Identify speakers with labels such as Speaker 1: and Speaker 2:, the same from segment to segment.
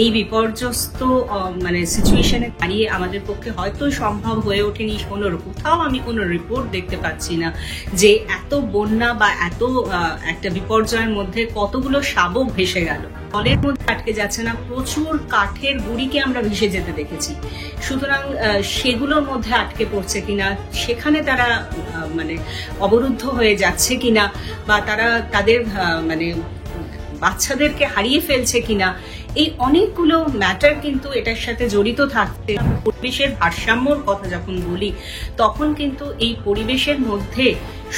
Speaker 1: এই বিপর্যস্ত মানে সিচুয়েশনে দাঁড়িয়ে আমাদের পক্ষে হয়তো সম্ভব হয়ে ওঠেনি কোথাও আমি কোনো রিপোর্ট দেখতে পাচ্ছি না যে এত বন্যা বা এত একটা বিপর্যয়ের মধ্যে কতগুলো শাবক ভেসে গেল, জলের মধ্যে আটকে যাচ্ছে না, প্রচুর কাঠের গুঁড়িকে আমরা ভেসে যেতে দেখেছি। সুতরাং সেগুলোর মধ্যে আটকে পড়ছে কিনা, সেখানে তারা মানে অবরুদ্ধ হয়ে যাচ্ছে কিনা, বা তারা তাদের মানে বাচ্চাদেরকে হারিয়ে ফেলছে কিনা, এই অনেকগুলো ম্যাটার কিন্তু এটার সাথে জড়িত থাকছে। পরিবেশের ভারসাম্যর কথা যখন বলি তখন কিন্তু এই পরিবেশের মধ্যে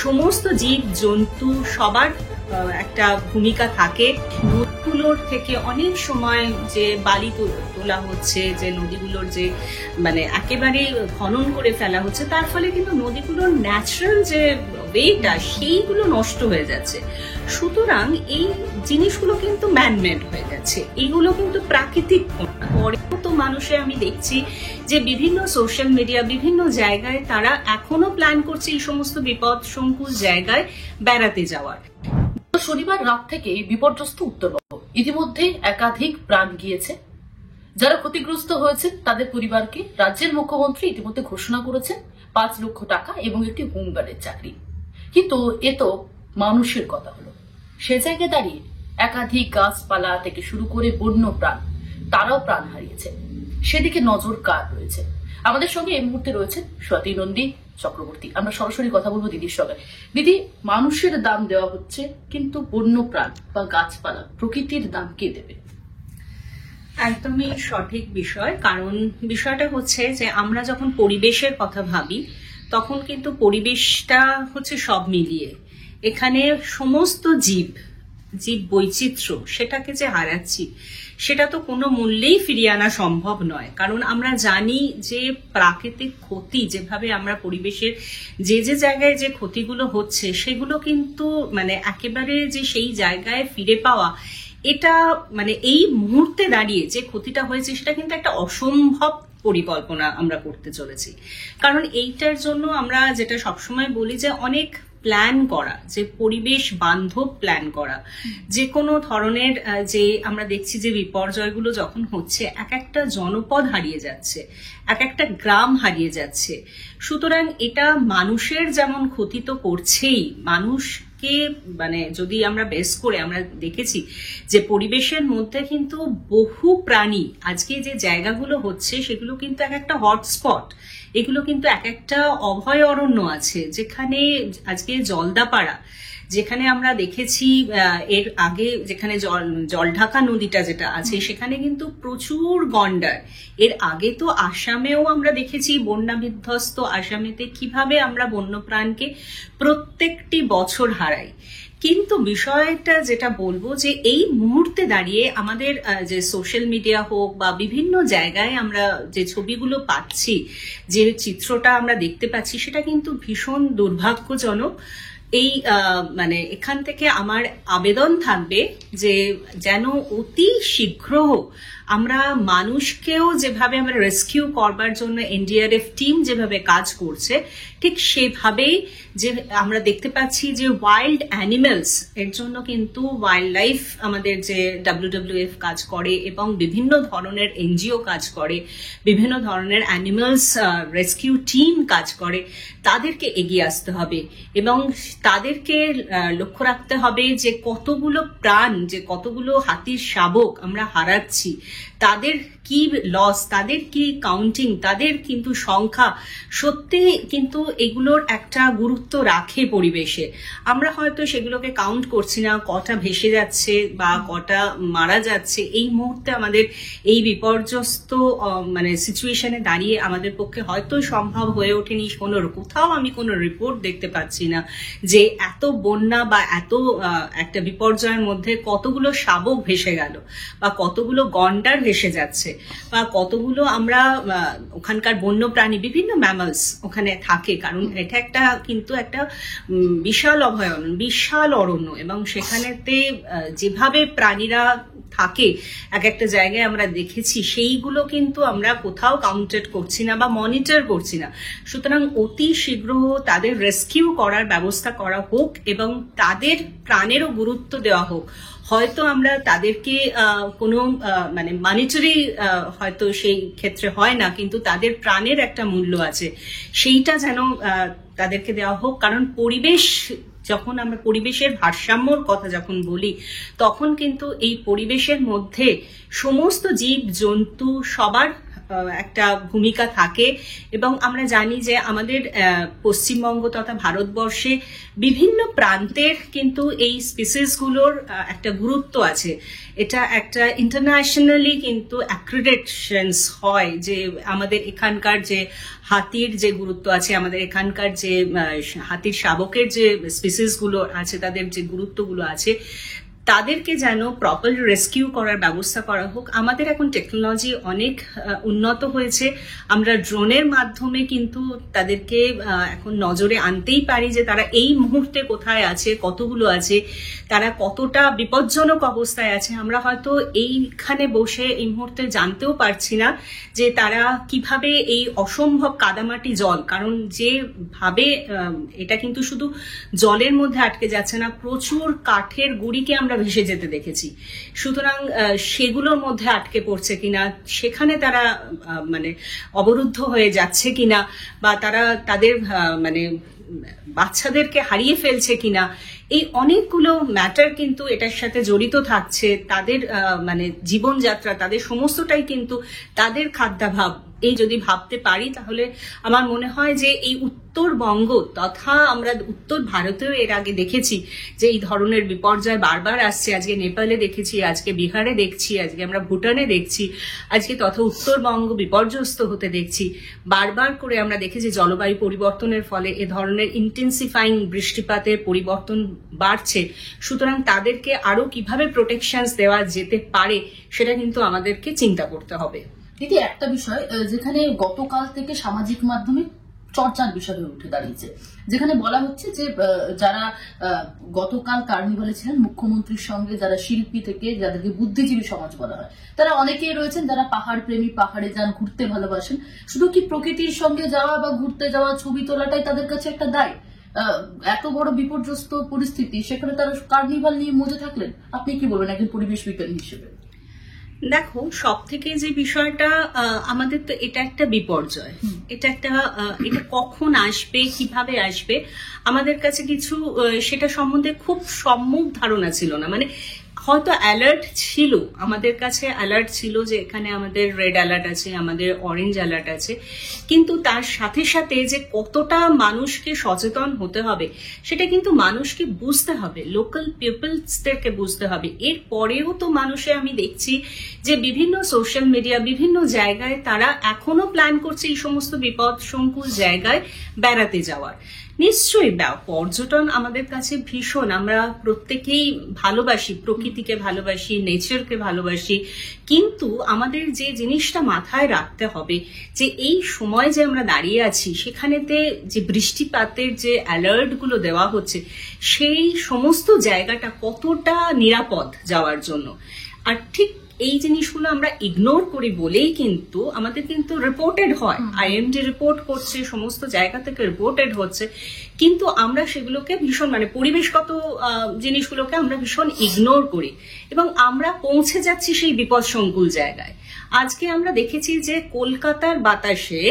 Speaker 1: সমস্ত জীব জন্তু সবার একটা ভূমিকা থাকে। নদীগুলোর থেকে অনেক সময় যে বালি তোলা হচ্ছে, যে নদীগুলোর যে মানে একেবারে খনন করে ফেলা হচ্ছে, তার ফলে কিন্তু নদীগুলোর ন্যাচারাল যে ওয়েটা সেইগুলো নষ্ট হয়ে যাচ্ছে। সুতরাং এই জিনিসগুলো কিন্তু ম্যানমেড হয়ে যাচ্ছে, এগুলো কিন্তু প্রাকৃতিক। পরেও তো মানুষে আমি দেখছি যে বিভিন্ন সোশ্যাল মিডিয়া বিভিন্ন জায়গায় তারা এখনো প্ল্যান করছে এই সমস্ত বিপদ সংকুল জায়গায় বেড়াতে যাওয়ার।
Speaker 2: শনিবার রাত থেকে বিপর্যস্ত উত্তরবঙ্গ, ইতিমধ্যে একাধিক প্রাণ গিয়েছে। যারা ক্ষতিগ্রস্ত হয়েছেন তাদের পরিবারকে রাজ্যের মুখ্যমন্ত্রী ইতিমধ্যে ঘোষণা করেছেন 5 লক্ষ টাকা এবং একটি হোমগার্ডের চাকরি। কিন্তু এ তো মানুষের কথা হলো, সে জায়গায় দাঁড়িয়ে একাধিক গাছপালা থেকে শুরু করে বন্য প্রাণ, তারাও প্রাণ হারিয়েছে। সেদিকে নজর কার রয়েছে? আমাদের সঙ্গে এই মুহূর্তে রয়েছেন স্বাতী নন্দী চক্রবর্তী। আমরা সরাসরি কথা বলবো দিদির সঙ্গে। দিদি, মানুষের দাম দেওয়া হচ্ছে, কিন্তু বন্য প্রাণ বা গাছপালা প্রকৃতির দাম কে দেবে?
Speaker 1: একদমই সঠিক বিষয়। কারণ বিষয়টা হচ্ছে যে আমরা যখন পরিবেশের কথা ভাবি তখন কিন্তু পরিবেশটা হচ্ছে সব মিলিয়ে, এখানে সমস্ত জীব বৈচিত্র্য সেটাকে যে হারাচ্ছি সেটা তো কোনো মূল্যেই ফিরিয়ে আনা সম্ভব নয়। কারণ আমরা জানি যে প্রাকৃতিক ক্ষতি যেভাবে আমরা পরিবেশের যে জায়গায় যে ক্ষতিগুলো হচ্ছে সেগুলো কিন্তু মানে একেবারে যে সেই জায়গায় ফিরে পাওয়া, এটা মানে এই মুহূর্তে দাঁড়িয়ে যে ক্ষতিটা হয়েছে সেটা কিন্তু একটা অসম্ভব পরিকল্পনা আমরা করতে চলেছি। কারণ এইটার জন্য আমরা যেটা সবসময় বলি যে অনেক প্ল্যান করা, যে পরিবেশ বান্ধব প্ল্যান করা, যে কোনো ধরনের যে আমরা দেখছি যে বিপর্যয়গুলো যখন হচ্ছে এক একটা জনপদ হারিয়ে যাচ্ছে, এক একটা গ্রাম হারিয়ে যাচ্ছে। সুতরাং এটা মানুষের যেমন ক্ষতি তো করছেই, মানুষকে মানে যদি আমরা বেস করে আমরা দেখেছি যে পরিবেশের মধ্যে কিন্তু বহু প্রাণী আজকে যে জায়গাগুলো হচ্ছে সেগুলো কিন্তু এক একটা হটস্পট, এগুলো কিন্তু এক একটা অভয় অরণ্য আছে, যেখানে আজকে জলদাপাড়া, যেখানে আমরা দেখেছি এর আগে যেখানে জলঢাকা নদীটা যেটা আছে সেখানে কিন্তু প্রচুর গন্ডার। এর আগে তো আসামেও আমরা দেখেছি বন্যা বিধ্বস্ত আসামেতে কিভাবে আমরা বন্যপ্রাণকে প্রত্যেকটি বছর হারাই। কিন্তু বিষয়টা যেটা বলবো যে এই মুহূর্তে দাঁড়িয়ে আমাদের যে সোশ্যাল মিডিয়া হোক বা বিভিন্ন জায়গায় আমরা যে ছবিগুলো পাচ্ছি, যে চিত্রটা আমরা দেখতে পাচ্ছি, সেটা কিন্তু ভীষণ দুর্ভাগ্যজনক। এই মানে এখান থেকে আমার আবেদন থাকবে যে যেন অতি শীঘ্র আমরা মানুষকেও যেভাবে আমরা রেস্কিউ করবার জন্য এনডিআরএফ টিম যেভাবে কাজ করছে ঠিক সেভাবেই যে আমরা দেখতে পাচ্ছি যে ওয়াইল্ড অ্যানিমেলস এর জন্য কিন্তু ওয়াইল্ড লাইফ আমাদের যে WWF কাজ করে এবং বিভিন্ন ধরনের এনজিও কাজ করে, বিভিন্ন ধরনের অ্যানিমালস রেস্কিউ টিম কাজ করে, তাদেরকে এগিয়ে আসতে হবে এবং তাদেরকে লক্ষ্য রাখতে হবে যে কতগুলো প্রাণ, যে কতগুলো হাতির শাবক আমরা হারাচ্ছি, তাদের কি লস, তাদের কি কাউন্টিং, তাদের কিন্তু সংখ্যা সত্যি কিন্তু এগুলোর একটা গুরুত্ব রাখে পরিবেশে। আমরা হয়তো সেগুলোকে কাউন্ট করছি না, কটা ভেসে যাচ্ছে বা কটা মারা যাচ্ছে। এই মুহূর্তে আমাদের এই বিপর্যস্ত মানে সিচুয়েশনে দাঁড়িয়ে আমাদের পক্ষে হয়তো সম্ভব হয়ে ওঠেনি কোথাও আমি কোনো রিপোর্ট দেখতে পাচ্ছি না যে এত বন্যা বা এত একটা বিপর্যয়ের মধ্যে কতগুলো শাবক ভেসে গেল বা কতগুলো গন্ডার ভেসে যাচ্ছে বা কতগুলো আমরা ওখানকার বন্য প্রাণী বিভিন্ন ম্যামালস ওখানে থাকে। কারণ এটা একটা কিন্তু একটা বিশাল অভয়ারণ্য, বিশাল অরণ্য, এবং সেখানেতে যেভাবে প্রাণীরা থাকে এক একটা জায়গায় আমরা দেখেছি, সেইগুলো কিন্তু আমরা কোথাও কাউন্টেড করছি না বা মনিটর করছি না। সুতরাং অতি শীঘ্র তাদের রেস্কিউ করার ব্যবস্থা করা হোক এবং তাদের প্রাণেরও গুরুত্ব দেওয়া হোক। হয়তো আমরা তাদেরকে কোনো মানে মানিটারি হয়তো সেই ক্ষেত্রে হয় না, কিন্তু তাদের প্রাণের একটা মূল্য আছে, সেইটা যেন তাদেরকে দেওয়া হোক। কারণ পরিবেশ, যখন আমরা পরিবেশের ভারসাম্যর কথা যখন বলি, তখন কিন্তু এই পরিবেশের মধ্যে সমস্ত জীব জন্তু সবার একটা ভূমিকা থাকে। এবং আমরা জানি যে আমাদের পশ্চিমবঙ্গ তথা ভারতবর্ষে বিভিন্ন প্রান্তের কিন্তু এই স্পিসিসগুলোর একটা গুরুত্ব আছে। এটা একটা ইন্টারন্যাশনালি কিন্তু অ্যাক্রিডিটেশনস হয় যে আমাদের এখানকার যে হাতির যে গুরুত্ব আছে, আমাদের এখানকার যে হাতির শাবকের যে স্পিসিসগুলো আছে, তাদের যে গুরুত্বগুলো আছে, তাদেরকে যেন প্রপার রেস্কিউ করার ব্যবস্থা করা হোক। আমাদের এখন টেকনোলজি অনেক উন্নত হয়েছে, আমরা ড্রোনের মাধ্যমে কিন্তু তাদেরকে এখন নজরে আনতেই পারি যে তারা এই মুহূর্তে কোথায় আছে, কতগুলো আছে, তারা কতটা বিপজ্জনক অবস্থায় আছে। আমরা হয়তো এইখানে বসে এই মুহূর্তে জানতেও পারছি না যে তারা কিভাবে এই অসম্ভব কাদামাটি জল, কারণ যেভাবে এটা কিন্তু শুধু জলের মধ্যে আটকে যাচ্ছে না, প্রচুর কাঠের গুঁড়িকে আমরা ভেসে যেতে দেখেছি। সুতরাং সেগুলোর মধ্যে আটকে পড়ছে কিনা, সেখানে তারা মানে অবরুদ্ধ হয়ে যাচ্ছে কিনা, বা তারা তাদের মানে বাচ্চাদেরকে হারিয়ে ফেলছে কিনা, এই অনেকগুলো ম্যাটার কিন্তু এটার সাথে জড়িত থাকছে। তাদের মানে জীবনযাত্রা, তাদের সমস্তটাই কিন্তু তাদের খাদ্যাভাব। এই যদি ভাবতে পারি তাহলে আমার মনে হয় যে এই উত্তরবঙ্গ তথা আমরা উত্তর ভারতেও এর আগে দেখেছি যে এই ধরনের বিপর্যয় বারবার আসছে। আজকে নেপালে দেখেছি, আজকে বিহারে দেখছি, আজকে আমরা ভুটানে দেখছি, আজকে তথা উত্তরবঙ্গ বিপর্যস্ত হতে দেখছি। বারবার করে আমরা দেখেছি জলবায়ু পরিবর্তনের ফলে এ ধরনের ইন্টেন্সিফাইং বৃষ্টিপাতের পরিবর্তন বাড়ছে। সুতরাং তাদেরকে আরো কিভাবে প্রোটেকশনস দেওয়া যেতে পারে সেটা কিন্তু আমাদেরকে চিন্তা করতে হবে।
Speaker 2: দিদি, একটা বিষয় যেখানে গতকাল থেকে সামাজিক মাধ্যমে চর্চার বিষয় হয়ে উঠে দাঁড়িয়েছে, যেখানে বলা হচ্ছে যে যারা গতকাল কার্নিভালে ছিলেন মুখ্যমন্ত্রীর সঙ্গে, যারা শিল্পী থেকে যাদেরকে বুদ্ধিজীবী সমাজ বলা হয়, তারা অনেকেই রয়েছেন যারা পাহাড় প্রেমী, পাহাড়ে যান, ঘুরতে ভালোবাসেন। শুধু কি প্রকৃতির সঙ্গে যাওয়া বা ঘুরতে যাওয়া, ছবি তোলাটাই তাদের কাছে একটা দায়? এত বড় বিপর্যস্ত পরিস্থিতি, সেখানে তারা কার্নিভাল নিয়ে মজে থাকলেন। আপনি কি বলবেন একজন পরিবেশ বিজ্ঞানী হিসেবে?
Speaker 1: দেখো, সব থেকে যে বিষয়টা আমাদের, তো এটা একটা বিপর্যয়, এটা কখন আসবে, কিভাবে আসবে, আমাদের কাছে কিছু সেটা সম্বন্ধে খুব সম্যক ধারণা ছিল না। মানে হয়তো অ্যালার্ট ছিল, আমাদের কাছে অ্যালার্ট ছিল যে এখানে আমাদের রেড অ্যালার্ট আছে, আমাদের অরেঞ্জ অ্যালার্ট আছে, কিন্তু তার সাথে সাথে যে কতটা মানুষকে সচেতন হতে হবে সেটা কিন্তু মানুষকে বুঝতে হবে, লোকাল পিপলসদেরকে বুঝতে হবে। এর পরেও তো মানুষে আমি দেখছি যে বিভিন্ন সোশ্যাল মিডিয়া, বিভিন্ন জায়গায় তারা এখনো প্ল্যান করছে এই সমস্ত বিপদ সংকুল জায়গায় বেড়াতে যাওয়ার। নিশ্চয়ই পর্যটন আমাদের কাছে ভীষণ, আমরা প্রত্যেকেই ভালোবাসি, প্রকৃতিকে ভালোবাসি, নেচারকে ভালোবাসি, কিন্তু আমাদের যে জিনিসটা মাথায় রাখতে হবে যে এই সময় যে আমরা দাঁড়িয়ে আছি সেখানেতে যে বৃষ্টিপাতের যে অ্যালার্ট গুলো দেওয়া হচ্ছে, সেই সমস্ত জায়গাটা কতটা নিরাপদ যাওয়ার জন্য। আর ঠিক এই জিনিসগুলো আমরা ইগনোর করি বলেই কিন্তু আমাদের কিন্তু রিপোর্টেড হয়, আইএমডি রিপোর্ট করছে, সমস্ত জায়গা থেকে রিপোর্টেড হচ্ছে, কিন্তু আমরা সেগুলোকে ভীষণ মানে পরিবেশগত জিনিসগুলোকে আমরা ভীষণ ইগনোর করি এবং আমরা পৌঁছে যাচ্ছি সেই বিপদসংকুল জায়গায়। আজকে আমরা দেখেছি যে কলকাতার বাতাসে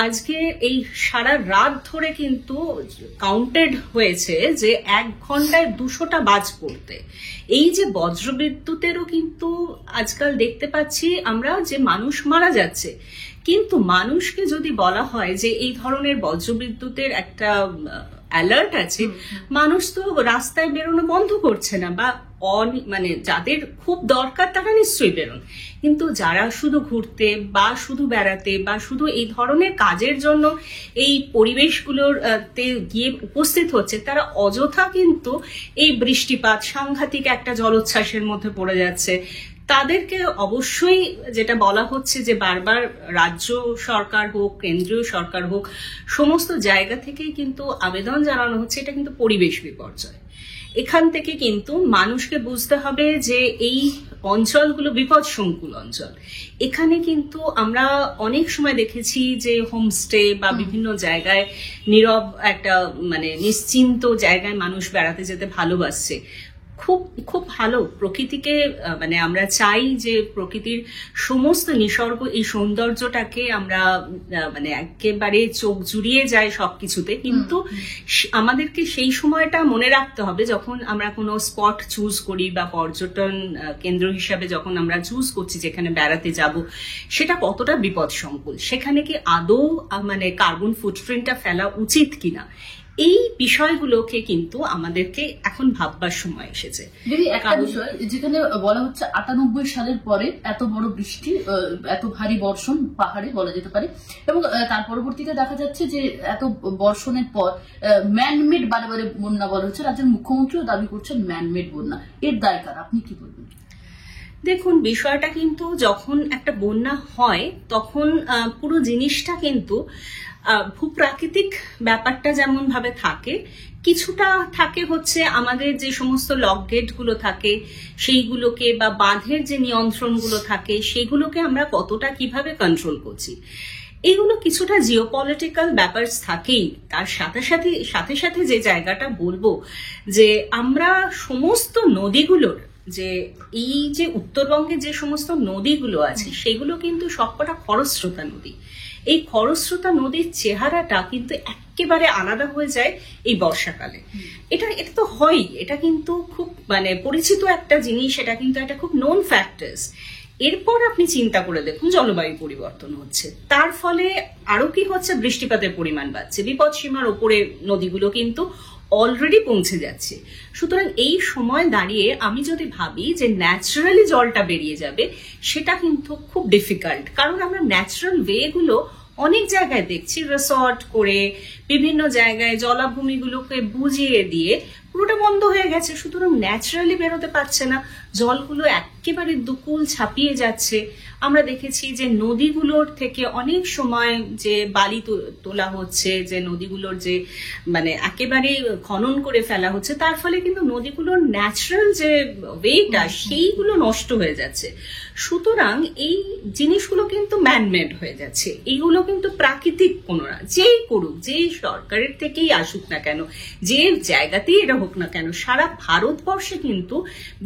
Speaker 1: আজকে এই সারা রাত ধরে কিন্তু কাউন্টেড হয়েছে যে 1 ঘন্টায় 200টা বাজ পড়তে। এই যে বজ্রবিদ্যুতেরও কিন্তু আজকাল দেখতে পাচ্ছি আমরা যে মানুষ মারা যাচ্ছে, কিন্তু মানুষকে যদি বলা হয় যে এই ধরনের বজ্রবিদ্যুতের একটা অ্যালার্ট আছে, মানুষ তো রাস্তায় বেরোনো বন্ধ করছে না, বা মানে যাদের খুব দরকার তারা নিশ্চয়ই বেরোন, কিন্তু যারা শুধু ঘুরতে বা শুধু বেড়াতে বা শুধু এই ধরনের কাজের জন্য এই পরিবেশগুলোর তে গিয়ে উপস্থিত হচ্ছে, তারা অযথা কিন্তু এই বৃষ্টিপাত সাংঘাতিক একটা জলোচ্ছ্বাসের মধ্যে পড়ে যাচ্ছে। তাদেরকে অবশ্যই যেটা বলা হচ্ছে যে বারবার রাজ্য সরকার হোক, কেন্দ্রীয় সরকার হোক, সমস্ত জায়গা থেকেই কিন্তু আবেদন জানানো হচ্ছে, এটা কিন্তু পরিবেশ বিপর্যয়, এখান থেকে কিন্তু মানুষকে বুঝতে হবে যে এই অঞ্চলগুলো বিপদসংকুল অঞ্চল। এখানে কিন্তু আমরা অনেক সময় দেখেছি যে হোমস্টে বা বিভিন্ন জায়গায় নীরব একটা মানে নিশ্চিন্ত জায়গায় মানুষ বেড়াতে যেতে ভালোবাসছে। খুব খুব ভালো প্রকৃতিকে মানে আমরা চাই যে প্রকৃতির সমস্ত নিসর্গ এই সৌন্দর্যটাকে আমরা মানে একেবারে চোখ জুড়িয়ে যায় সবকিছুতে, কিন্তু আমাদেরকে সেই সময়টা মনে রাখতে হবে যখন আমরা কোনো স্পট চুজ করি বা পর্যটন কেন্দ্র হিসাবে যখন আমরা চুজ করছি যেখানে বেড়াতে যাব, সেটা কতটা বিপদসংকুল, সেখানে কি আদৌ মানে কার্বন ফুটপ্রিন্টটা ফেলা উচিত কিনা, এই বিষয়গুলোকে কিন্তু আমাদেরকে এখন ভাববার সময় এসেছে।
Speaker 2: দিদি, একটা বিষয় যেখানে বলা হচ্ছে 98 সালের পরে এত বড় বৃষ্টি, এত ভারী বর্ষণ পাহাড়ে বলা যেতে পারে, এবং তার পরবর্তীতে দেখা যাচ্ছে যে এত বর্ষণের পর ম্যানমেড বারে বারে বন্যা বলা হচ্ছে। রাজ্যের মুখ্যমন্ত্রীও দাবি করছেন ম্যানমেড বন্যা, এর দায় কার, আপনি কি বলবেন?
Speaker 1: দেখুন, বিষয়টা কিন্তু যখন একটা বন্যা হয় তখন পুরো জিনিসটা কিন্তু ভূপ্রাকৃতিক ব্যাপারটা যেমন ভাবে থাকে, কিছুটা থাকে হচ্ছে আমাদের যে সমস্ত লক গেট গুলো থাকে সেইগুলোকে বা বাঁধের যে নিয়ন্ত্রণগুলো থাকে সেগুলোকে আমরা কতটা কিভাবে কন্ট্রোল করছি, এগুলো কিছুটা জিওপলিটিক্যাল ব্যাপার থাকেই। তার সাথে সাথে যে জায়গাটা বলবো যে আমরা সমস্ত নদীগুলোর যে এই যে উত্তরবঙ্গে যে সমস্ত নদীগুলো আছে সেগুলো কিন্তু সবকটা খরস্রোতা নদী। এই খরস্রোতা নদীর চেহারাটা কিন্তু একেবারে আলাদা হয়ে যায় এই বর্ষাকালে। এটা তো হয়ই, এটা কিন্তু খুব মানে পরিচিত একটা জিনিস, এটা কিন্তু একটা খুব নোন ফ্যাক্টরস। এরপর আপনি চিন্তা করে দেখুন জলবায়ু পরিবর্তন হচ্ছে, তার ফলে আরো কি হচ্ছে, বৃষ্টিপাতের পরিমাণ বাড়ছে, বিপদ সীমার ওপরে নদীগুলো কিন্তু অলরেডি পৌঁছে যাচ্ছে। সুতরাং এই সময় দাঁড়িয়ে আমি যদি ভাবি যে ন্যাচারালি জলটা বেরিয়ে যাবে, সেটা কিন্তু খুব ডিফিকাল্ট, কারণ আমরা ন্যাচারাল ওয়ে গুলো অনেক জায়গায় দেখছি রিসর্ট করে বিভিন্ন জায়গায় জলাভূমিগুলোকে বুঝিয়ে দিয়ে পুরোটা বন্ধ হয়ে গেছে। সুতরাং ন্যাচারালি বেরোতে পারছে না, জলগুলো একেবারে দুকুল ছাপিয়ে যাচ্ছে। আমরা দেখেছি যে নদীগুলোর থেকে অনেক সময় যে বালি তোলা হচ্ছে, যে নদীগুলোর যে মানে একেবারে খনন করে ফেলা হচ্ছে, তার ফলে কিন্তু নদীগুলোর ন্যাচারাল যে ওয়েটা সেইগুলো নষ্ট হয়ে যাচ্ছে। সুতরাং এই জিনিসগুলো কিন্তু ম্যানমেড হয়ে যাচ্ছে, এইগুলো কিন্তু প্রাকৃতিক কোনো না, যেই করুক, যে সরকারের থেকেই আসুক না কেন, যে জায়গাতেই এটা হোক না কেন, সারা ভারতবর্ষে কিন্তু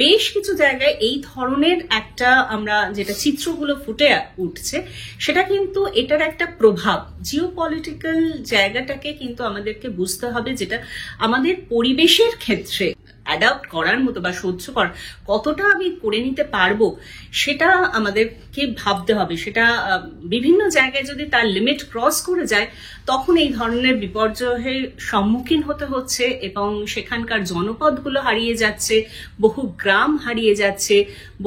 Speaker 1: বেশ কিছু জায়গায় এই ধরনের একটা আমরা যেটা চিত্রগুলো ফুটে উঠছে, সেটা কিন্তু এটার একটা প্রভাব। জিওপলিটিক্যাল জায়গাটাকে কিন্তু আমাদেরকে বুঝতে হবে, যেটা আমাদের পরিবেশের ক্ষেত্রে অ্যাডাপ্ট করার মতো বা সহ্য করার কতটা আমি করে নিতে পারবো, সেটা আমাদেরকে ভাবতে হবে। সেটা বিভিন্ন জায়গায় যদি তার লিমিট ক্রস করে যায়, তখন এই ধরনের বিপর্যয়ের সম্মুখীন হতে হচ্ছে এবং সেখানকার জনপদগুলো হারিয়ে যাচ্ছে, বহু গ্রাম হারিয়ে যাচ্ছে,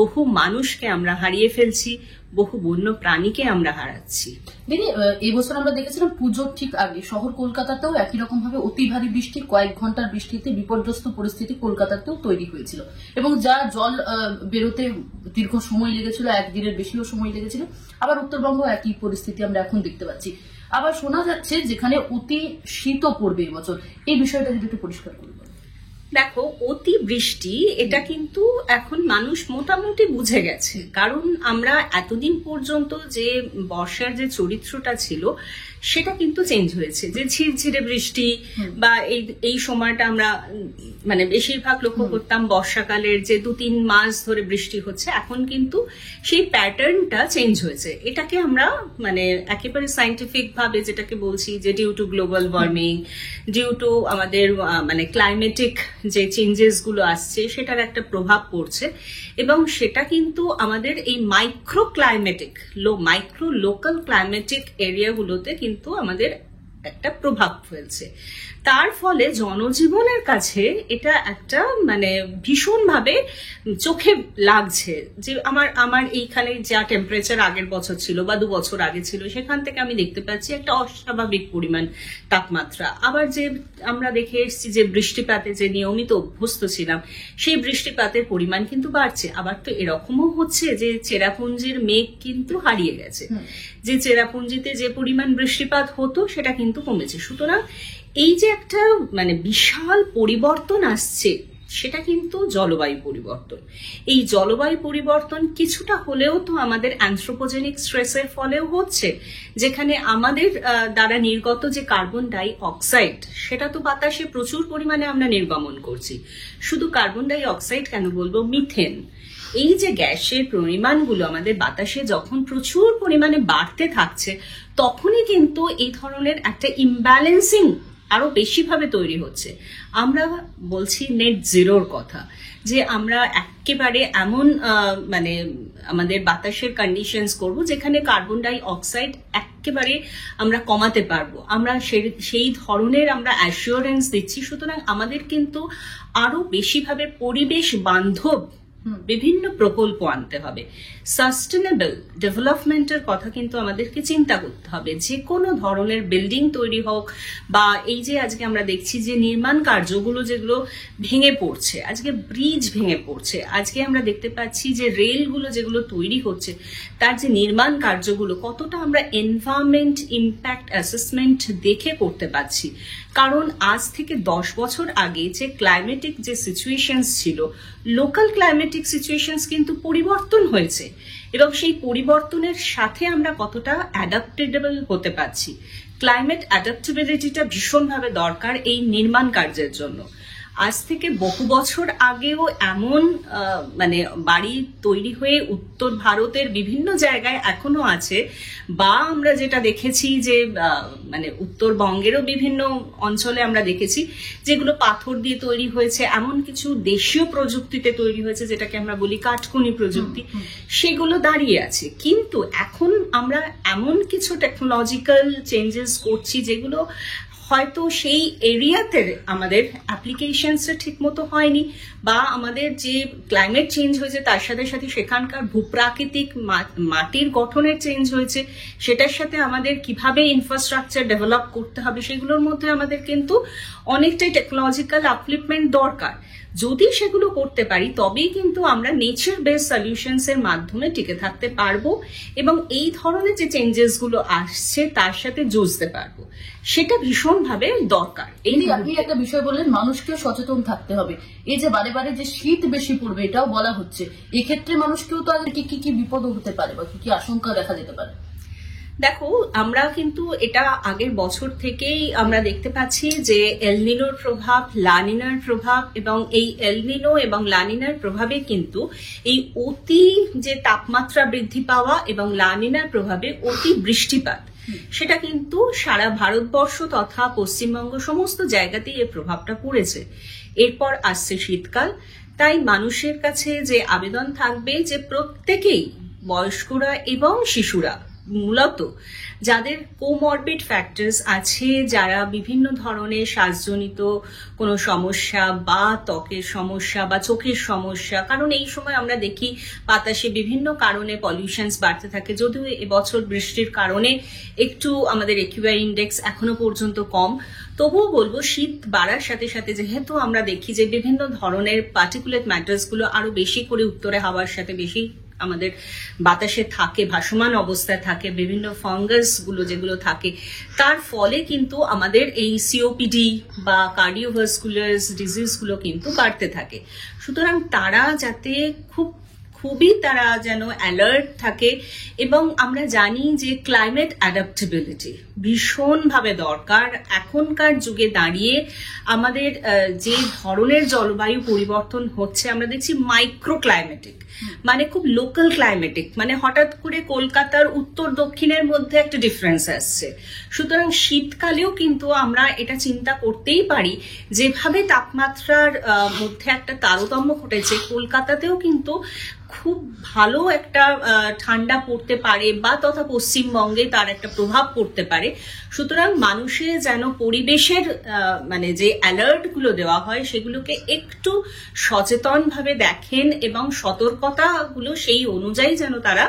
Speaker 1: বহু মানুষকে আমরা হারিয়ে ফেলছি, বহু বন্য প্রাণীকে আমরা হারাচ্ছি।
Speaker 2: দিদি, এই বছর আমরা দেখেছিলাম পুজোর ঠিক আগে শহর কলকাতাতেও একই রকম ভাবে অতি ভারী বৃষ্টি, কয়েক ঘন্টার বৃষ্টিতে বিপর্যস্ত পরিস্থিতি কলকাতাতেও তৈরি হয়েছিল, এবং যা জল বেরোতে দীর্ঘ সময় লেগেছিল, একদিনের বেশিও সময় লেগেছিল। আবার উত্তরবঙ্গ একই পরিস্থিতি আমরা এখন দেখতে পাচ্ছি। আবার শোনা যাচ্ছে যেখানে অতি শীতও পড়বে এবছর, এই বিষয়টা যদি একটু পরিষ্কার করবেন।
Speaker 1: দেখো, অতি বৃষ্টি এটা কিন্তু এখন মানুষ মোটামুটি বুঝে গেছে, কারণ আমরা এতদিন পর্যন্ত যে বর্ষার যে চরিত্রটা ছিল সেটা কিন্তু চেঞ্জ হয়েছে। যে ঝিরঝিরে বৃষ্টি বা এই সময়টা আমরা মানে বেশিরভাগ লক্ষ্য করতাম বর্ষাকালের যে 2-3 মাস ধরে বৃষ্টি হচ্ছে, এখন কিন্তু সেই প্যাটার্নটা চেঞ্জ হয়েছে। এটাকে আমরা মানে একেবারে সায়েন্টিফিক ভাবে যেটাকে বলছি যে due to global warming, due to আমাদের মানে ক্লাইমেটিক যে চেঞ্জেস গুলো আসছে সেটার একটা প্রভাব পড়ছে, এবং সেটা কিন্তু আমাদের এই মাইক্রো লোকাল ক্লাইমেটিক এরিয়াগুলোতে কিন্তু আমাদের একটা প্রভাব ফেলছে। তার ফলে জনজীবনের কাছে এটা একটা মানে ভীষণভাবে চোখে লাগছে যে আমার এইখানে যা টেম্পারেচার আগের বছর ছিল বা 2 বছর আগে ছিল, সেখান থেকে আমি দেখতে পাচ্ছি একটা অস্বাভাবিক পরিমাণ তাপমাত্রা। আবার যে আমরা দেখে এসেছি যে বৃষ্টিপাতে যে নিয়মিত অভ্যস্ত ছিলাম, সেই বৃষ্টিপাতের পরিমাণ কিন্তু বাড়ছে। আবার তো এরকমও হচ্ছে যে চেরাপুঞ্জির মেঘ কিন্তু হারিয়ে গেছে, যে চেরাপুঞ্জিতে যে পরিমাণ বৃষ্টিপাত হতো সেটা কিন্তু কমেছে। সুতরাং এই যে একটা মানে বিশাল পরিবর্তন আসছে সেটা কিন্তু জলবায়ু পরিবর্তন। এই জলবায়ু পরিবর্তন কিছুটা হলেও তো আমাদের অ্যানথ্রোপোজেনিক স্ট্রেসের ফলেও হচ্ছে, যেখানে আমাদের দ্বারা নির্গত যে কার্বন ডাই অক্সাইড সেটা তো বাতাসে প্রচুর পরিমাণে আমরা নির্গমন করছি। শুধু কার্বন ডাই অক্সাইড কেন বলবো, মিথেন, এই যে গ্যাসের পরিমাণগুলো আমাদের বাতাসে যখন প্রচুর পরিমাণে বাড়তে থাকছে, তখনই কিন্তু এই ধরনের একটা ইমব্যালেন্সিং আরো বেশিভাবে তৈরি হচ্ছে। আমরা বলছি নেট জিরোর কথা, যে আমরা একেবারে এমন মানে আমাদের বাতাসের কন্ডিশনস করব যেখানে কার্বন ডাই অক্সাইড একেবারে আমরা কমাতে পারবো। আমরা সেই ধরনের আমরা অ্যাসিওরেন্স দিচ্ছি। সুতরাং আমাদের কিন্তু আরো বেশিভাবে পরিবেশ বান্ধব বিভিন্ন প্রকল্প আনতে হবে। সাস্টেনেবল ডেভেলপমেন্টের কথা কিন্তু আমাদেরকে চিন্তা করতে হবে। যে কোনো ধরনের বিল্ডিং তৈরি হোক, বা এই যে আজকে আমরা দেখছি যে নির্মাণ কার্যগুলো যেগুলো ভেঙে পড়ছে, আজকে ব্রিজ ভেঙে পড়ছে, আজকে আমরা দেখতে পাচ্ছি যে রেলগুলো যেগুলো তৈরি হচ্ছে, তার যে নির্মাণ কার্যগুলো কতটা আমরা এনভায়রনমেন্ট ইম্প্যাক্ট অ্যাসেসমেন্ট দেখে করতে পারছি। কারণ আজ থেকে 10 বছর আগে যে ক্লাইমেটিক যে সিচুয়েশনস ছিল, লোকাল ক্লাইমেটিক সিচুয়েশনস কিন্তু পরিবর্তন হয়েছে, এবং সেই পরিবর্তনের সাথে আমরা কতটা অ্যাডাপ্টেবল হতে পারছি। ক্লাইমেট অ্যাডাপ্টেবিলিটিটা ভীষণভাবে দরকার এই নির্মাণ কার্যের জন্য। আজ থেকে বহু বছর আগেও এমন মানে বাড়ি তৈরি হয়ে উত্তর ভারতের বিভিন্ন জায়গায় এখনো আছে, বা আমরা যেটা দেখেছি যে মানে উত্তরবঙ্গেরও বিভিন্ন অঞ্চলে আমরা দেখেছি যেগুলো পাথর দিয়ে তৈরি হয়েছে, এমন কিছু দেশীয় প্রযুক্তিতে তৈরি হয়েছে যেটাকে আমরা বলি কাঠখুনি প্রযুক্তি, সেগুলো দাঁড়িয়ে আছে। কিন্তু এখন আমরা এমন কিছু টেকনোলজিক্যাল চেঞ্জেস করছি যেগুলো হয়তো সেই এরিয়াতে আমাদের অ্যাপ্লিকেশনসটা ঠিক মতো হয়নি, বা আমাদের যে ক্লাইমেট চেঞ্জ হয়েছে তার সাথে সাথে সেখানকার ভূপ্রাকৃতিক মাটির গঠনের চেঞ্জ হয়েছে, সেটার সাথে আমাদের কিভাবে ইনফ্রাস্ট্রাকচার ডেভেলপ করতে হবে সেগুলোর মধ্যে আমাদের কিন্তু অনেকটাই টেকনোলজিক্যাল আপলিফমেন্ট দরকার। যদি সেগুলো করতে পারি তবেই কিন্তু আমরা নেচার বেসড সলিউশনস এর মাধ্যমে টিকে থাকতে পারবো, এবং এই ধরনের যে চেঞ্জেস গুলো আসছে তার সাথে যুঝতে পারবো। সেটা ভীষণভাবে দরকার।
Speaker 2: আপনি একটা বিষয় বললেন, মানুষকেও সচেতন থাকতে হবে। এই যে বারে বারে যে শীত বেশি পড়বে এটাও বলা হচ্ছে, এক্ষেত্রে মানুষকেও তো আগে কি কি বিপদ হতে পারে বা কি কি আশঙ্কা দেখা যেতে পারে?
Speaker 1: দেখো, আমরা কিন্তু এটা আগের বছর থেকেই আমরা দেখতে পাচ্ছি যে এলনিনোর প্রভাব, লানিনার প্রভাব, এবং এই এলনিনো এবং লানিনার প্রভাবে কিন্তু এই অতি যে তাপমাত্রা বৃদ্ধি পাওয়া এবং লানিনার প্রভাবে অতি বৃষ্টিপাত, সেটা কিন্তু সারা ভারতবর্ষ তথা পশ্চিমবঙ্গ সমস্ত জায়গাতেই এর প্রভাবটা পড়েছে। এরপর আসছে শীতকাল। তাই মানুষের কাছে যে আবেদন থাকবে যে প্রত্যেকেই, বয়স্করা এবং শিশুরা, মূলত যাদের কোমরবিড ফ্যাক্টরস আছে, যারা বিভিন্ন ধরনের শ্বাসজনিত কোনো সমস্যা বা ত্বকের সমস্যা বা চোখের সমস্যা, কারণ এই সময় আমরা দেখি বাতাসে বিভিন্ন কারণে পলিউশনস বাড়তে থাকে। যদিও এবছর বৃষ্টির কারণে একটু আমাদের একিউআই ইন্ডেক্স এখনো পর্যন্ত কম, তবুও বলবো শীত বাড়ার সাথে সাথে যেহেতু আমরা দেখি যে বিভিন্ন ধরনের পার্টিকুলেট ম্যাটার্স গুলো আরো বেশি করে উত্তরে হাওয়ার সাথে বেশি আমাদের বাতাসে থাকে, ভাসমান অবস্থায় থাকে, বিভিন্ন ফাঙ্গাস গুলো যেগুলো থাকে, তার ফলে কিন্তু আমাদের এই সিওপিডি বা কার্ডিওভাস্কুলার ডিজিজ গুলো কিন্তু বাড়তে থাকে। সুতরাং তারা যাতে খুবই তারা যেন অ্যালার্ট থাকে, এবং আমরা জানি যে ক্লাইমেট অ্যাডাপ্টেবিলিটি ভীষণভাবে দরকার। এখনকার যুগে দাঁড়িয়ে আমাদের যে ধরনের জলবায়ু পরিবর্তন হচ্ছে, আমরা দেখছি মাইক্রো ক্লাইমেটিক, মানে খুব লোকাল ক্লাইমেটিক, মানে হঠাৎ করে কলকাতার উত্তর দক্ষিণের মধ্যে একটা ডিফারেন্স আসছে। সুতরাং শীতকালেও কিন্তু আমরা এটা চিন্তা করতেই পারি, যেভাবে তাপমাত্রার মধ্যে একটা তারতম্য ঘটেছে, কলকাতাতেও কিন্তু খুব ভালো একটা ঠান্ডা পড়তে পারে, বা তথা পশ্চিমবঙ্গে তার একটা প্রভাব পড়তে পারে। সুতরাং মানুষের যেন পরিবেশের মানে যে অ্যালার্ট গুলো দেওয়া হয় সেগুলোকে একটু সচেতন ভাবে দেখেন, এবং সতর্কতাগুলো সেই অনুযায়ী যেন তারা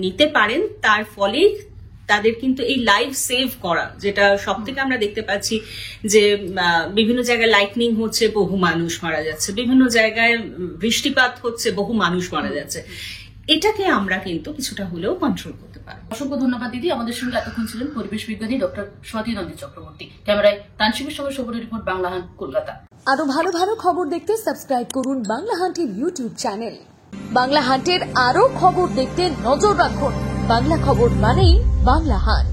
Speaker 1: নিতে পারেন। তার ফলে তাদের কিন্তু এই লাইফ সেভ করা, যেটা সব থেকে আমরা দেখতে পাচ্ছি যে বিভিন্ন জায়গায় লাইটনিং হচ্ছে, বহু মানুষ মারা যাচ্ছে, বিভিন্ন জায়গায় বৃষ্টিপাত হচ্ছে, বহু মানুষ মারা যাচ্ছে। এটাকে আমরা কিন্তু কিছুটা হলেও কন্ট্রোল করতে পারবো।
Speaker 2: অসংখ্য ধন্যবাদ দিদি। আমাদের সঙ্গে এতক্ষণ ছিলেন পরিবেশ বিজ্ঞানী ডক্টর স্বাতী নন্দী চক্রবর্তী। ক্যামেরায় তানসিমের সঙ্গে শোভনের রিপোর্ট, বাংলাহান, কলকাতা।
Speaker 3: আরো ভালো ভালো খবর দেখতে সাবস্ক্রাইব করুন বাংলা হান্টের ইউটিউব চ্যানেল। বাংলা হান্টের আরো খবর দেখতে নজর রাখুন। বাংলা খবর মানেই বাংলা হান্ট।